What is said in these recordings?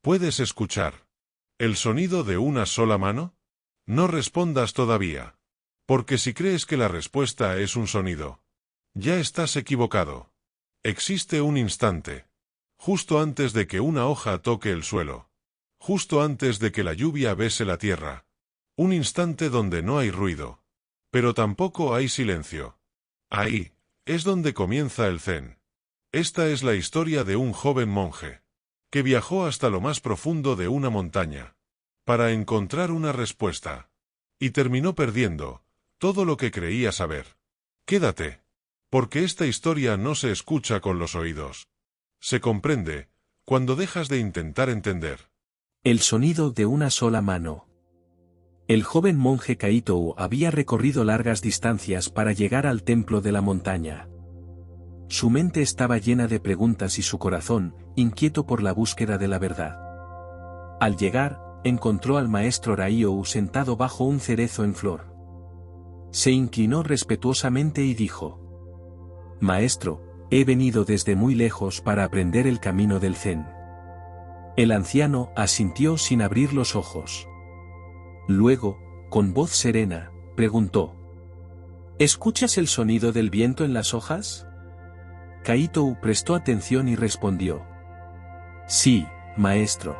¿Puedes escuchar el sonido de una sola mano? No respondas todavía. Porque si crees que la respuesta es un sonido, ya estás equivocado. Existe un instante, justo antes de que una hoja toque el suelo, justo antes de que la lluvia bese la tierra. Un instante donde no hay ruido, pero tampoco hay silencio. Ahí es donde comienza el Zen. Esta es la historia de un joven monje que viajó hasta lo más profundo de una montaña para encontrar una respuesta, y terminó perdiendo todo lo que creía saber. Quédate, porque esta historia no se escucha con los oídos. Se comprende cuando dejas de intentar entender. El sonido de una sola mano. El joven monje Kaito había recorrido largas distancias para llegar al templo de la montaña. Su mente estaba llena de preguntas y su corazón, inquieto por la búsqueda de la verdad. Al llegar, encontró al maestro Raiou sentado bajo un cerezo en flor. Se inclinó respetuosamente y dijo: «Maestro, he venido desde muy lejos para aprender el camino del Zen». El anciano asintió sin abrir los ojos. Luego, con voz serena, preguntó: «¿Escuchas el sonido del viento en las hojas?». Kaito prestó atención y respondió: «Sí, maestro».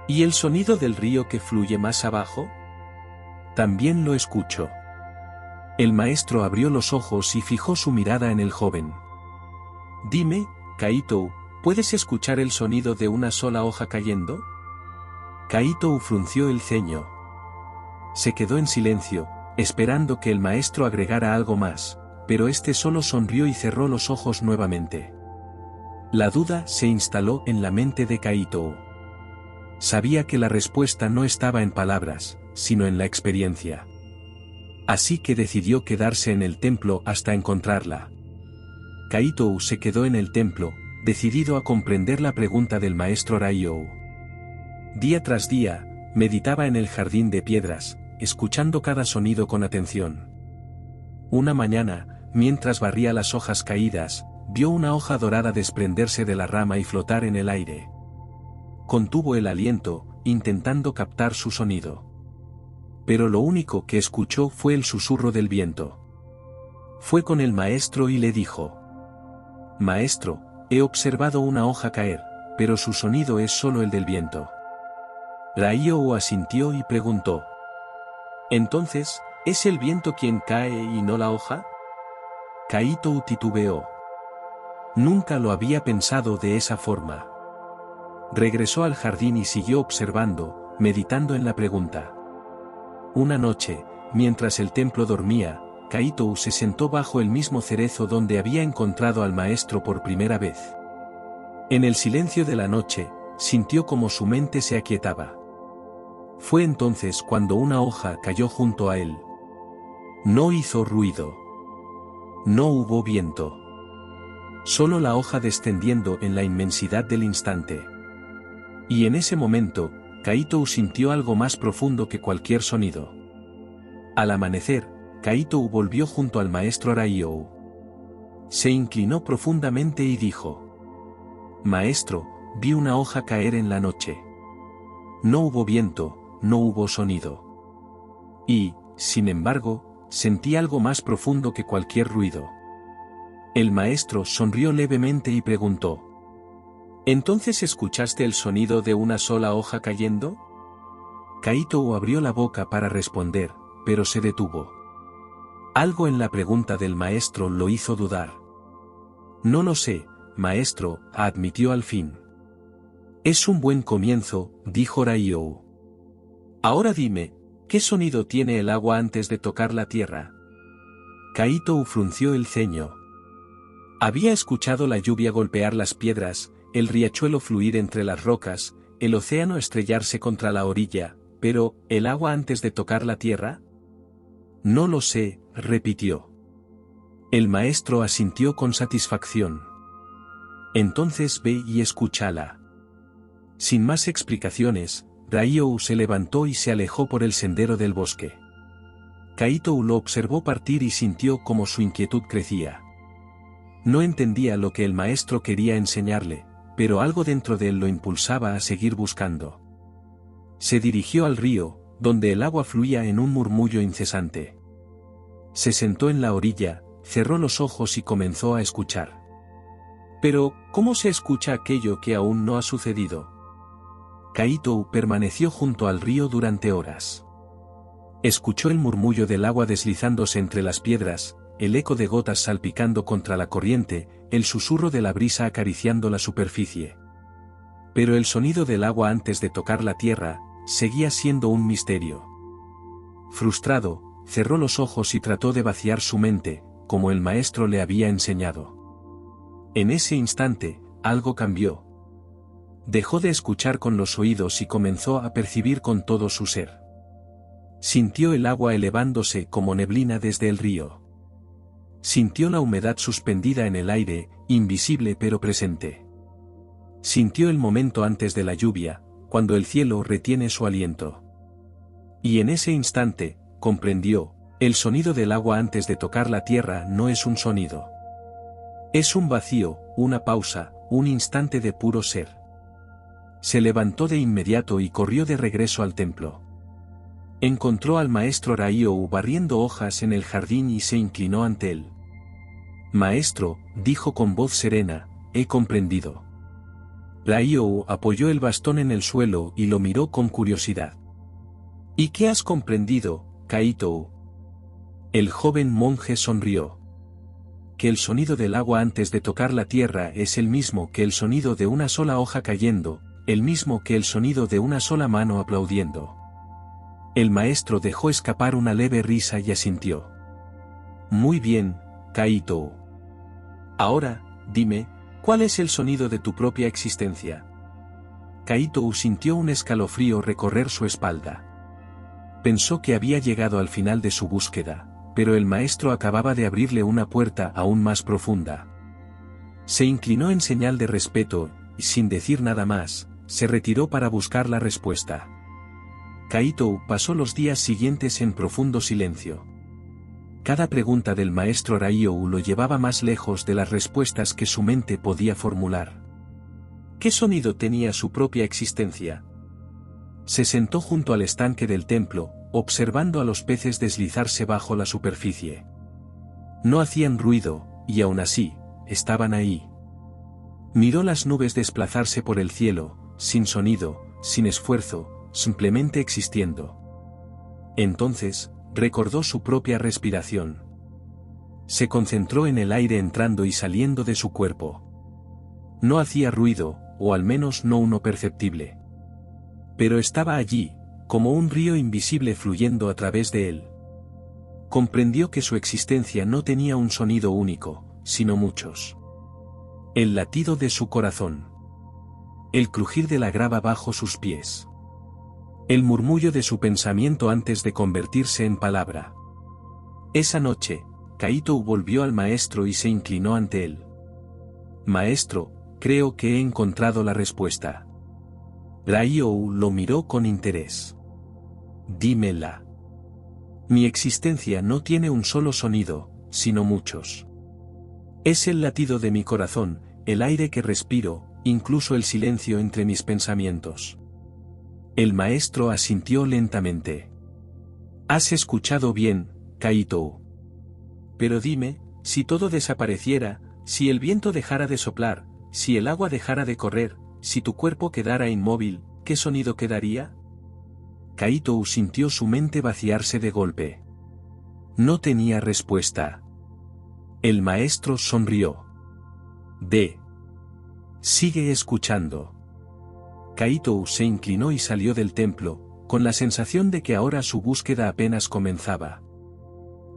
«¿Y el sonido del río que fluye más abajo?». «También lo escucho». El maestro abrió los ojos y fijó su mirada en el joven. «Dime, Kaito, ¿puedes escuchar el sonido de una sola hoja cayendo?». Kaito frunció el ceño. Se quedó en silencio, esperando que el maestro agregara algo más, pero este solo sonrió y cerró los ojos nuevamente. La duda se instaló en la mente de Kaito. Sabía que la respuesta no estaba en palabras, sino en la experiencia. Así que decidió quedarse en el templo hasta encontrarla. Kaito se quedó en el templo, decidido a comprender la pregunta del maestro Raiou. Día tras día, meditaba en el jardín de piedras, escuchando cada sonido con atención. Una mañana, mientras barría las hojas caídas, vio una hoja dorada desprenderse de la rama y flotar en el aire. Contuvo el aliento, intentando captar su sonido. Pero lo único que escuchó fue el susurro del viento. Fue con el maestro y le dijo: «Maestro, he observado una hoja caer, pero su sonido es solo el del viento». Raiou asintió y preguntó: «¿Entonces, es el viento quien cae y no la hoja?». Kaito titubeó. Nunca lo había pensado de esa forma. Regresó al jardín y siguió observando, meditando en la pregunta. Una noche, mientras el templo dormía, Kaito se sentó bajo el mismo cerezo donde había encontrado al maestro por primera vez. En el silencio de la noche, sintió como su mente se aquietaba. Fue entonces cuando una hoja cayó junto a él. No hizo ruido. No hubo viento. Solo la hoja descendiendo en la inmensidad del instante. Y en ese momento, Kaito sintió algo más profundo que cualquier sonido. Al amanecer, Kaito volvió junto al maestro Raiou. Se inclinó profundamente y dijo: «Maestro, vi una hoja caer en la noche. No hubo viento, no hubo sonido. Y, sin embargo, sentí algo más profundo que cualquier ruido». El maestro sonrió levemente y preguntó: «¿Entonces escuchaste el sonido de una sola hoja cayendo?». Kaito abrió la boca para responder, pero se detuvo. Algo en la pregunta del maestro lo hizo dudar. «No lo sé, maestro», admitió al fin. «Es un buen comienzo», dijo Raiou. «Ahora dime, ¿qué sonido tiene el agua antes de tocar la tierra?». Kaito frunció el ceño. Había escuchado la lluvia golpear las piedras, el riachuelo fluir entre las rocas, el océano estrellarse contra la orilla, pero, ¿el agua antes de tocar la tierra? «No lo sé», repitió. El maestro asintió con satisfacción. «Entonces ve y escúchala». Sin más explicaciones, Raiou se levantó y se alejó por el sendero del bosque. Kaito lo observó partir y sintió como su inquietud crecía. No entendía lo que el maestro quería enseñarle, pero algo dentro de él lo impulsaba a seguir buscando. Se dirigió al río, donde el agua fluía en un murmullo incesante. Se sentó en la orilla, cerró los ojos y comenzó a escuchar. Pero, ¿cómo se escucha aquello que aún no ha sucedido? Kaito permaneció junto al río durante horas. Escuchó el murmullo del agua deslizándose entre las piedras, el eco de gotas salpicando contra la corriente, el susurro de la brisa acariciando la superficie. Pero el sonido del agua antes de tocar la tierra, seguía siendo un misterio. Frustrado, cerró los ojos y trató de vaciar su mente, como el maestro le había enseñado. En ese instante, algo cambió. Dejó de escuchar con los oídos y comenzó a percibir con todo su ser. Sintió el agua elevándose como neblina desde el río. Sintió la humedad suspendida en el aire, invisible pero presente. Sintió el momento antes de la lluvia, cuando el cielo retiene su aliento. Y en ese instante, comprendió, el sonido del agua antes de tocar la tierra no es un sonido. Es un vacío, una pausa, un instante de puro ser. Se levantó de inmediato y corrió de regreso al templo. Encontró al maestro Raiou barriendo hojas en el jardín y se inclinó ante él. Maestro, dijo con voz serena, he comprendido. Raiou apoyó el bastón en el suelo y lo miró con curiosidad. ¿Y qué has comprendido, Kaito? El joven monje sonrió. Que el sonido del agua antes de tocar la tierra es el mismo que el sonido de una sola hoja cayendo, el mismo que el sonido de una sola mano aplaudiendo. El maestro dejó escapar una leve risa y asintió. Muy bien, Kaito. Ahora, dime, ¿cuál es el sonido de tu propia existencia? Kaito sintió un escalofrío recorrer su espalda. Pensó que había llegado al final de su búsqueda, pero el maestro acababa de abrirle una puerta aún más profunda. Se inclinó en señal de respeto, y sin decir nada más, se retiró para buscar la respuesta. Kaito pasó los días siguientes en profundo silencio. Cada pregunta del maestro Raiou lo llevaba más lejos de las respuestas que su mente podía formular. ¿Qué sonido tenía su propia existencia? Se sentó junto al estanque del templo, observando a los peces deslizarse bajo la superficie. No hacían ruido, y aún así, estaban ahí. Miró las nubes desplazarse por el cielo, sin sonido, sin esfuerzo, simplemente existiendo. Entonces, recordó su propia respiración. Se concentró en el aire entrando y saliendo de su cuerpo. No hacía ruido, o al menos no uno perceptible. Pero estaba allí, como un río invisible fluyendo a través de él. Comprendió que su existencia no tenía un sonido único, sino muchos. El latido de su corazón. El crujir de la grava bajo sus pies. El murmullo de su pensamiento antes de convertirse en palabra. Esa noche, Kaito volvió al maestro y se inclinó ante él. Maestro, creo que he encontrado la respuesta. Raiou lo miró con interés. Dímela. Mi existencia no tiene un solo sonido, sino muchos. Es el latido de mi corazón, el aire que respiro, incluso el silencio entre mis pensamientos. El maestro asintió lentamente. Has escuchado bien, Kaito. Pero dime, si todo desapareciera, si el viento dejara de soplar, si el agua dejara de correr, si tu cuerpo quedara inmóvil, ¿qué sonido quedaría? Kaito sintió su mente vaciarse de golpe. No tenía respuesta. El maestro sonrió. Sigue escuchando. Kaito se inclinó y salió del templo, con la sensación de que ahora su búsqueda apenas comenzaba.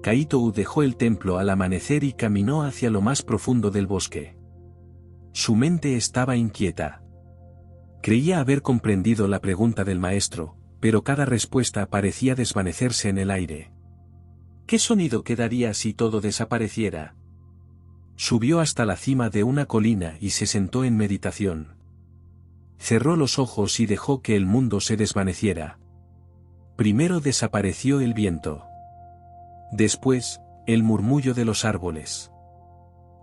Kaito dejó el templo al amanecer y caminó hacia lo más profundo del bosque. Su mente estaba inquieta. Creía haber comprendido la pregunta del maestro, pero cada respuesta parecía desvanecerse en el aire. ¿Qué sonido quedaría si todo desapareciera? Subió hasta la cima de una colina y se sentó en meditación. Cerró los ojos y dejó que el mundo se desvaneciera. Primero desapareció el viento. Después, el murmullo de los árboles.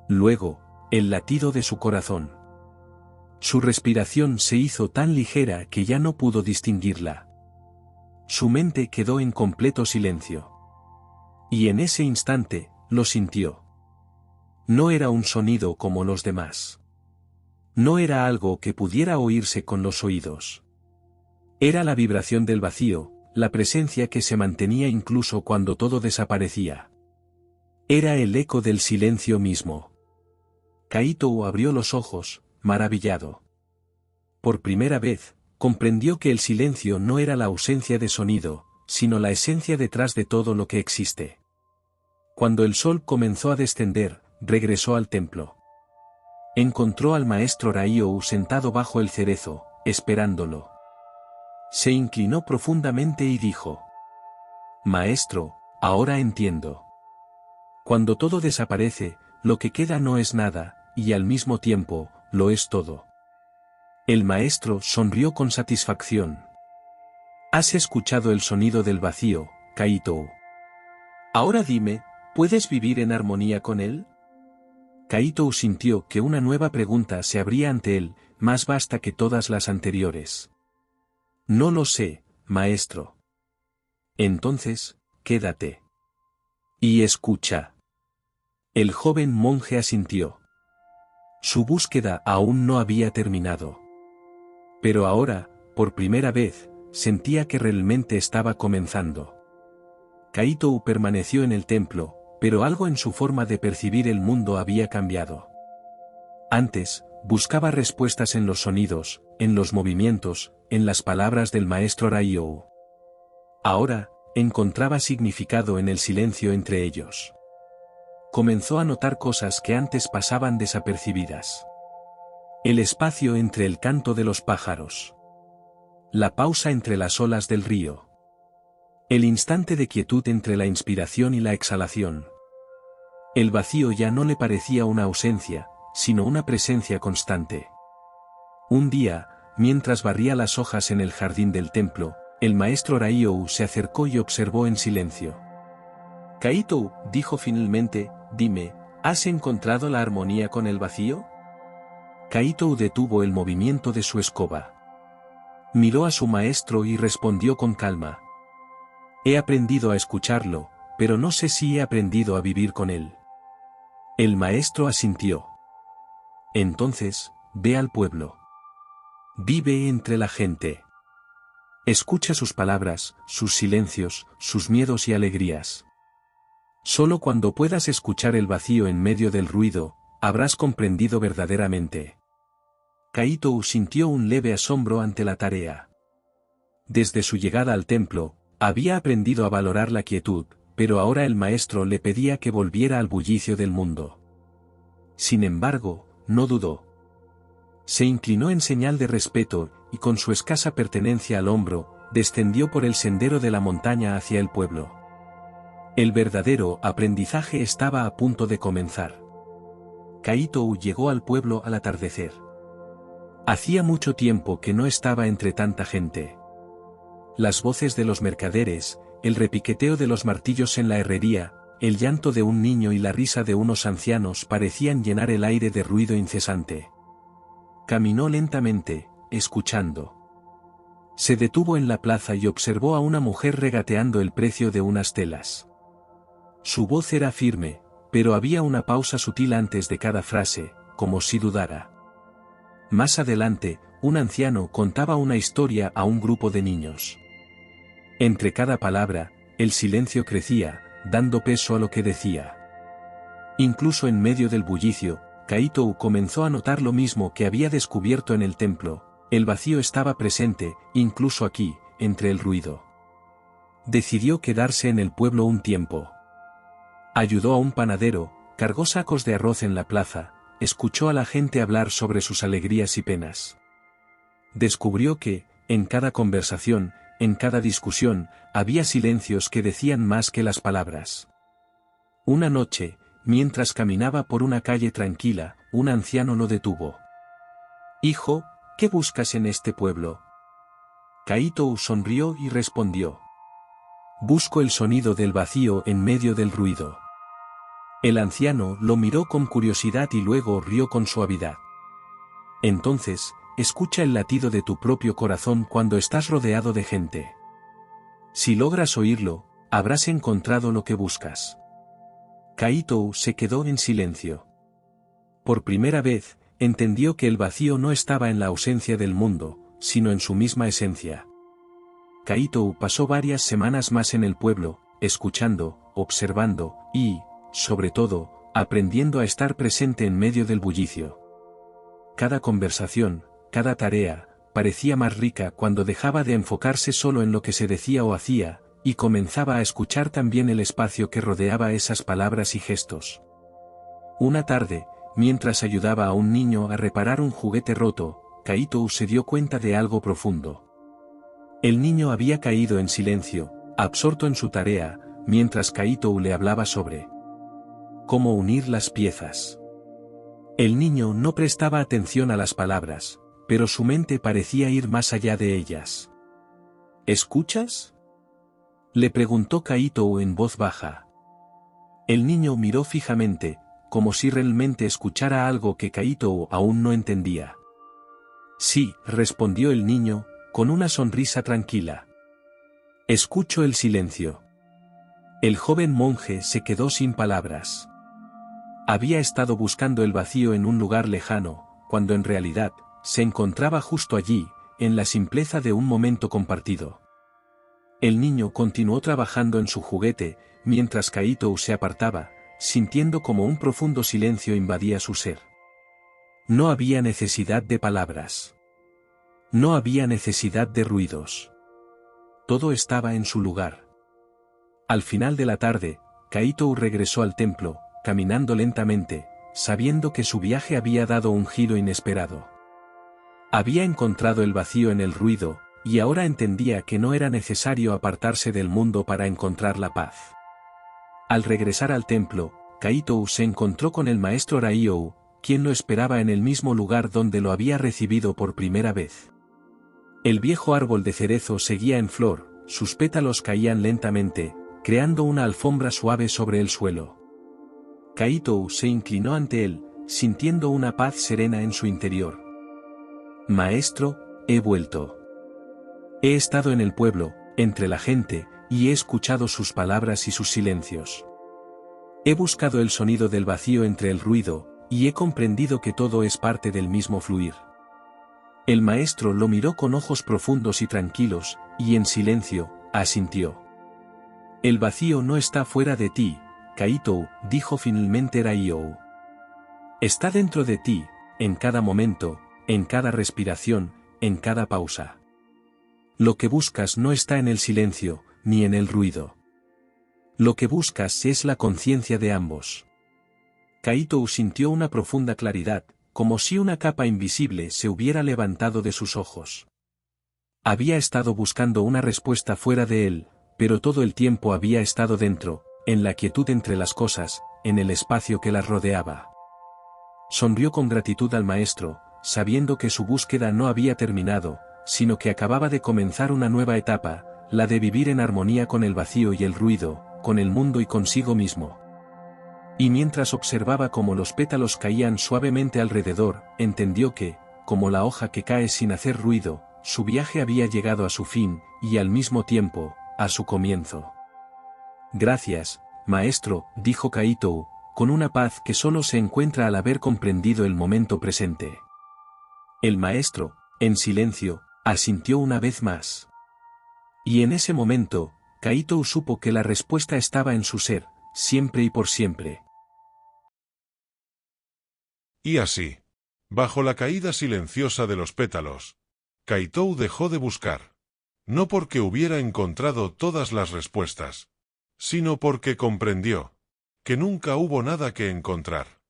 Luego, el latido de su corazón. Su respiración se hizo tan ligera que ya no pudo distinguirla. Su mente quedó en completo silencio. Y en ese instante, lo sintió. No era un sonido como los demás. No era algo que pudiera oírse con los oídos. Era la vibración del vacío, la presencia que se mantenía incluso cuando todo desaparecía. Era el eco del silencio mismo. Kaito abrió los ojos, maravillado. Por primera vez, comprendió que el silencio no era la ausencia de sonido, sino la esencia detrás de todo lo que existe. Cuando el sol comenzó a descender, regresó al templo. Encontró al maestro Raiou sentado bajo el cerezo, esperándolo. Se inclinó profundamente y dijo: Maestro, ahora entiendo. Cuando todo desaparece, lo que queda no es nada, y al mismo tiempo, lo es todo. El maestro sonrió con satisfacción. ¿Has escuchado el sonido del vacío, Kaito? Ahora dime, ¿puedes vivir en armonía con él? Kaito sintió que una nueva pregunta se abría ante él, más vasta que todas las anteriores. No lo sé, maestro. Entonces, quédate. Y escucha. El joven monje asintió. Su búsqueda aún no había terminado. Pero ahora, por primera vez, sentía que realmente estaba comenzando. Kaito permaneció en el templo, pero algo en su forma de percibir el mundo había cambiado. Antes, buscaba respuestas en los sonidos, en los movimientos, en las palabras del maestro Raiou. Ahora, encontraba significado en el silencio entre ellos. Comenzó a notar cosas que antes pasaban desapercibidas. El espacio entre el canto de los pájaros. La pausa entre las olas del río. El instante de quietud entre la inspiración y la exhalación. El vacío ya no le parecía una ausencia, sino una presencia constante. Un día, mientras barría las hojas en el jardín del templo, el maestro Raiou se acercó y observó en silencio. Kaito, dijo finalmente, dime, ¿has encontrado la armonía con el vacío? Kaito detuvo el movimiento de su escoba. Miró a su maestro y respondió con calma. He aprendido a escucharlo, pero no sé si he aprendido a vivir con él. El maestro asintió. Entonces, ve al pueblo. Vive entre la gente. Escucha sus palabras, sus silencios, sus miedos y alegrías. Solo cuando puedas escuchar el vacío en medio del ruido, habrás comprendido verdaderamente. Kaito sintió un leve asombro ante la tarea. Desde su llegada al templo, había aprendido a valorar la quietud, pero ahora el maestro le pedía que volviera al bullicio del mundo. Sin embargo, no dudó. Se inclinó en señal de respeto, y con su escasa pertenencia al hombro, descendió por el sendero de la montaña hacia el pueblo. El verdadero aprendizaje estaba a punto de comenzar. Kaito llegó al pueblo al atardecer. Hacía mucho tiempo que no estaba entre tanta gente. Las voces de los mercaderes, el repiqueteo de los martillos en la herrería, el llanto de un niño y la risa de unos ancianos parecían llenar el aire de ruido incesante. Caminó lentamente, escuchando. Se detuvo en la plaza y observó a una mujer regateando el precio de unas telas. Su voz era firme, pero había una pausa sutil antes de cada frase, como si dudara. Más adelante, un anciano contaba una historia a un grupo de niños. Entre cada palabra, el silencio crecía, dando peso a lo que decía. Incluso en medio del bullicio, Kaito comenzó a notar lo mismo que había descubierto en el templo: el vacío estaba presente, incluso aquí, entre el ruido. Decidió quedarse en el pueblo un tiempo. Ayudó a un panadero, cargó sacos de arroz en la plaza, escuchó a la gente hablar sobre sus alegrías y penas. Descubrió que, en cada conversación, en cada discusión, había silencios que decían más que las palabras. Una noche, mientras caminaba por una calle tranquila, un anciano lo detuvo. «Hijo, ¿qué buscas en este pueblo?» Kaito sonrió y respondió. «Busco el sonido del vacío en medio del ruido». El anciano lo miró con curiosidad y luego rió con suavidad. Entonces, escucha el latido de tu propio corazón cuando estás rodeado de gente. Si logras oírlo, habrás encontrado lo que buscas. Kaito se quedó en silencio. Por primera vez, entendió que el vacío no estaba en la ausencia del mundo, sino en su misma esencia. Kaito pasó varias semanas más en el pueblo, escuchando, observando, y, sobre todo, aprendiendo a estar presente en medio del bullicio. Cada conversación, cada tarea, parecía más rica cuando dejaba de enfocarse solo en lo que se decía o hacía, y comenzaba a escuchar también el espacio que rodeaba esas palabras y gestos. Una tarde, mientras ayudaba a un niño a reparar un juguete roto, Kaito se dio cuenta de algo profundo. El niño había caído en silencio, absorto en su tarea, mientras Kaito le hablaba sobre cómo unir las piezas. El niño no prestaba atención a las palabras, pero su mente parecía ir más allá de ellas. ¿Escuchas?, le preguntó Kaito en voz baja. El niño miró fijamente, como si realmente escuchara algo que Kaito aún no entendía. Sí, respondió el niño, con una sonrisa tranquila. Escucho el silencio. El joven monje se quedó sin palabras. Había estado buscando el vacío en un lugar lejano, cuando en realidad, se encontraba justo allí, en la simpleza de un momento compartido. El niño continuó trabajando en su juguete, mientras Kaito se apartaba, sintiendo como un profundo silencio invadía su ser. No había necesidad de palabras. No había necesidad de ruidos. Todo estaba en su lugar. Al final de la tarde, Kaito regresó al templo, caminando lentamente, sabiendo que su viaje había dado un giro inesperado. Había encontrado el vacío en el ruido, y ahora entendía que no era necesario apartarse del mundo para encontrar la paz. Al regresar al templo, Kaito se encontró con el maestro Raiou, quien lo esperaba en el mismo lugar donde lo había recibido por primera vez. El viejo árbol de cerezo seguía en flor, sus pétalos caían lentamente, creando una alfombra suave sobre el suelo. Kaito se inclinó ante él, sintiendo una paz serena en su interior. Maestro, he vuelto. He estado en el pueblo, entre la gente, y he escuchado sus palabras y sus silencios. He buscado el sonido del vacío entre el ruido, y he comprendido que todo es parte del mismo fluir. El maestro lo miró con ojos profundos y tranquilos, y en silencio, asintió. El vacío no está fuera de ti, Kaito, dijo finalmente Raiou. Está dentro de ti, en cada momento, en cada respiración, en cada pausa. Lo que buscas no está en el silencio, ni en el ruido. Lo que buscas es la conciencia de ambos. Kaito sintió una profunda claridad, como si una capa invisible se hubiera levantado de sus ojos. Había estado buscando una respuesta fuera de él, pero todo el tiempo había estado dentro, en la quietud entre las cosas, en el espacio que las rodeaba. Sonrió con gratitud al maestro, sabiendo que su búsqueda no había terminado, sino que acababa de comenzar una nueva etapa, la de vivir en armonía con el vacío y el ruido, con el mundo y consigo mismo. Y mientras observaba cómo los pétalos caían suavemente alrededor, entendió que, como la hoja que cae sin hacer ruido, su viaje había llegado a su fin, y al mismo tiempo, a su comienzo. Gracias, maestro, dijo Kaito, con una paz que solo se encuentra al haber comprendido el momento presente. El maestro, en silencio, asintió una vez más. Y en ese momento, Kaito supo que la respuesta estaba en su ser, siempre y por siempre. Y así, bajo la caída silenciosa de los pétalos, Kaito dejó de buscar. No porque hubiera encontrado todas las respuestas, sino porque comprendió que nunca hubo nada que encontrar.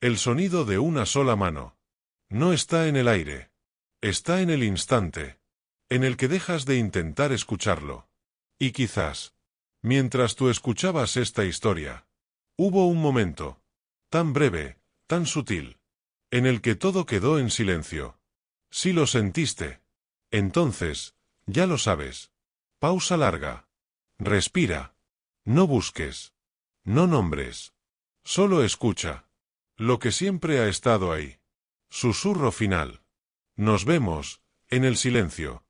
El sonido de una sola mano no está en el aire, está en el instante, en el que dejas de intentar escucharlo. Y quizás, mientras tú escuchabas esta historia, hubo un momento, tan breve, tan sutil, en el que todo quedó en silencio. Si lo sentiste, entonces, ya lo sabes. Pausa larga. Respira. No busques. No nombres. Solo escucha. Lo que siempre ha estado ahí. Susurro final. Nos vemos, en el silencio.